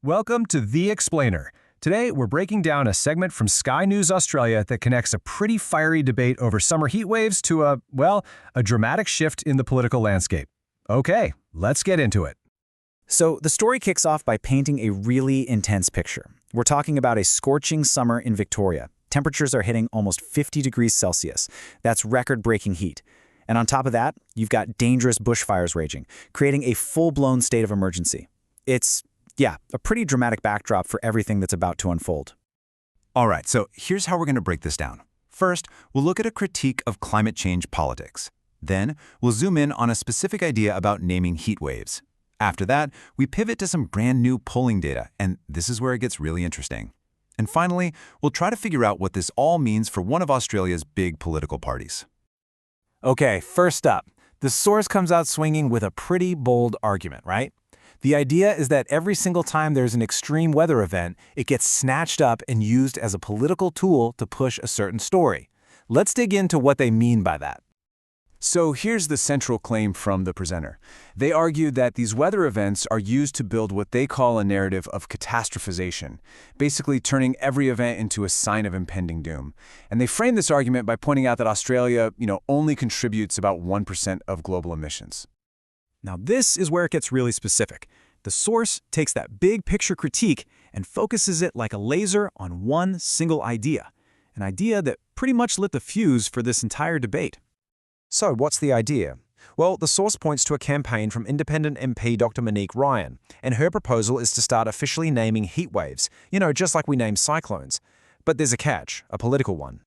Welcome to The Explainer. Today, we're breaking down a segment from Sky News Australia that connects a pretty fiery debate over summer heat waves to a dramatic shift in the political landscape. Okay, let's get into it. So the story kicks off by painting a really intense picture. We're talking about a scorching summer in Victoria. Temperatures are hitting almost 50 degrees Celsius. That's record-breaking heat. And on top of that, you've got dangerous bushfires raging, creating a full-blown state of emergency. It's, a pretty dramatic backdrop for everything that's about to unfold. All right, so here's how we're going to break this down. First, we'll look at a critique of climate change politics. Then, we'll zoom in on a specific idea about naming heat waves. After that, we pivot to some brand new polling data, and this is where it gets really interesting. And finally, we'll try to figure out what this all means for one of Australia's big political parties. Okay, first up, the source comes out swinging with a pretty bold argument, right? The idea is that every single time there's an extreme weather event, it gets snatched up and used as a political tool to push a certain story. Let's dig into what they mean by that. So here's the central claim from the presenter. They argue that these weather events are used to build what they call a narrative of catastrophization, basically turning every event into a sign of impending doom. And they frame this argument by pointing out that Australia, only contributes about 1% of global emissions. Now this is where it gets really specific. The source takes that big picture critique and focuses it like a laser on one single idea, an idea that pretty much lit the fuse for this entire debate. So what's the idea? Well, the source points to a campaign from independent MP Dr. Monique Ryan, and her proposal is to start officially naming heat waves, just like we name cyclones. But there's a catch, a political one.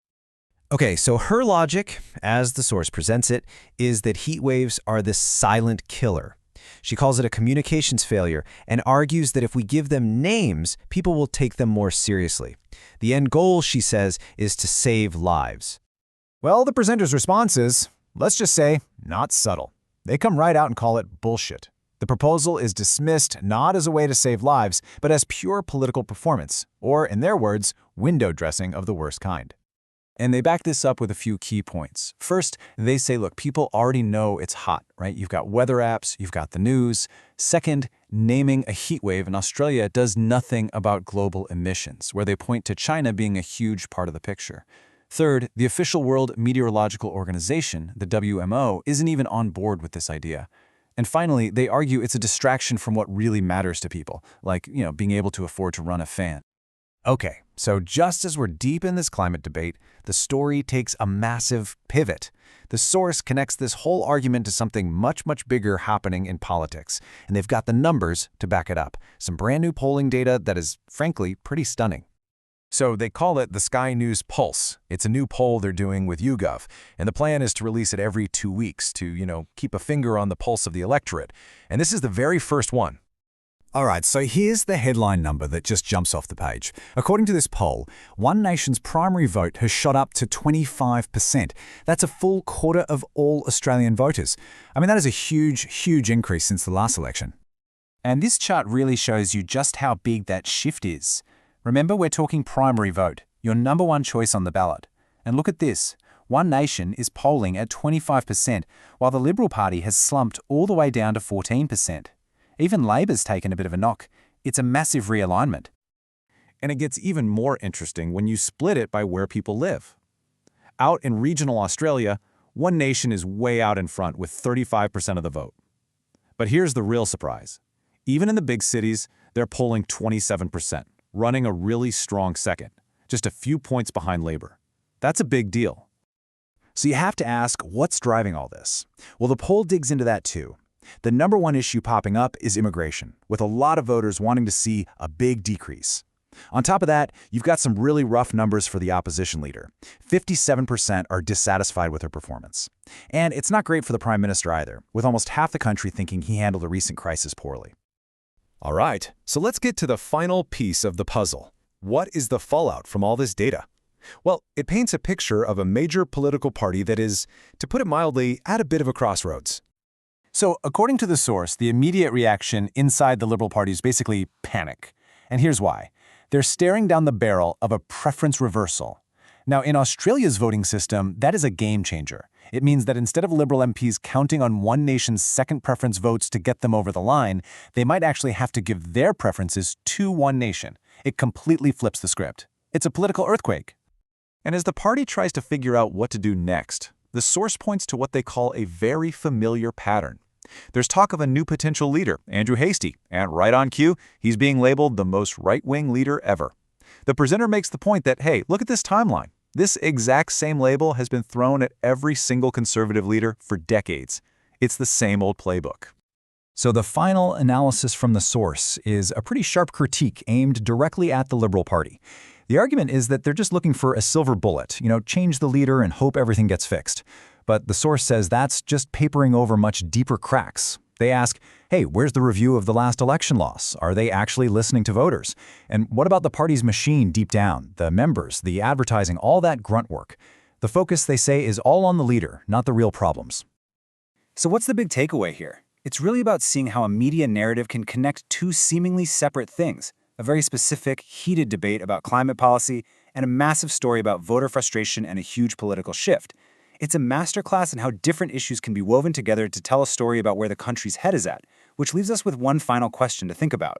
Okay, so her logic, as the source presents it, is that heat waves are this silent killer. She calls it a communications failure and argues that if we give them names, people will take them more seriously. The end goal, she says, is to save lives. Well, the presenter's response is, let's just say, not subtle. They come right out and call it bullshit. The proposal is dismissed not as a way to save lives, but as pure political performance, or, in their words, window dressing of the worst kind. And they back this up with a few key points. First, they say, look, people already know it's hot, right? You've got weather apps, you've got the news. Second, naming a heat wave in Australia does nothing about global emissions, where they point to China being a huge part of the picture. Third, the official World Meteorological Organization, the WMO, isn't even on board with this idea. And finally, they argue it's a distraction from what really matters to people, like, being able to afford to run a fan. Okay, so just as we're deep in this climate debate, the story takes a massive pivot. The source connects this whole argument to something much, much bigger happening in politics, and they've got the numbers to back it up. Some brand new polling data that is, frankly, pretty stunning. So they call it the Sky News Pulse. It's a new poll they're doing with YouGov, and the plan is to release it every 2 weeks to, keep a finger on the pulse of the electorate. And this is the very first one. All right, so here's the headline number that just jumps off the page. According to this poll, One Nation's primary vote has shot up to 25%. That's a full quarter of all Australian voters. I mean, that is a huge, huge increase since the last election. And this chart really shows you just how big that shift is. Remember, we're talking primary vote, your number one choice on the ballot. And look at this. One Nation is polling at 25%, while the Liberal Party has slumped all the way down to 14%. Even Labor's taken a bit of a knock. It's a massive realignment. And it gets even more interesting when you split it by where people live. Out in regional Australia, One Nation is way out in front with 35% of the vote. But here's the real surprise. Even in the big cities, they're polling 27%, running a really strong second, just a few points behind Labor. That's a big deal. So you have to ask, what's driving all this? Well, the poll digs into that too. The number one issue popping up is immigration, with a lot of voters wanting to see a big decrease. On top of that, you've got some really rough numbers for the opposition leader. 57% are dissatisfied with her performance. And it's not great for the Prime Minister either, with almost half the country thinking he handled the recent crisis poorly. All right, so let's get to the final piece of the puzzle. What is the fallout from all this data? Well, it paints a picture of a major political party that is, to put it mildly, at a bit of a crossroads. So, according to the source, the immediate reaction inside the Liberal Party is basically panic. And here's why. They're staring down the barrel of a preference reversal. Now, in Australia's voting system, that is a game changer. It means that instead of Liberal MPs counting on one nation's second preference votes to get them over the line, they might actually have to give their preferences to one nation. It completely flips the script. It's a political earthquake. And as the party tries to figure out what to do next, the source points to what they call a very familiar pattern. There's talk of a new potential leader, Andrew Hastie, and right on cue, he's being labeled the most right-wing leader ever. The presenter makes the point that, hey, look at this timeline. This exact same label has been thrown at every single conservative leader for decades. It's the same old playbook. So the final analysis from the source is a pretty sharp critique aimed directly at the Liberal Party. The argument is that they're just looking for a silver bullet, change the leader and hope everything gets fixed. But the source says that's just papering over much deeper cracks. They ask, hey, where's the review of the last election loss? Are they actually listening to voters? And what about the party's machine deep down, the members, the advertising, all that grunt work? The focus, they say, is all on the leader, not the real problems. So what's the big takeaway here? It's really about seeing how a media narrative can connect two seemingly separate things: a very specific, heated debate about climate policy and a massive story about voter frustration and a huge political shift. It's a masterclass in how different issues can be woven together to tell a story about where the country's head is at, which leaves us with one final question to think about.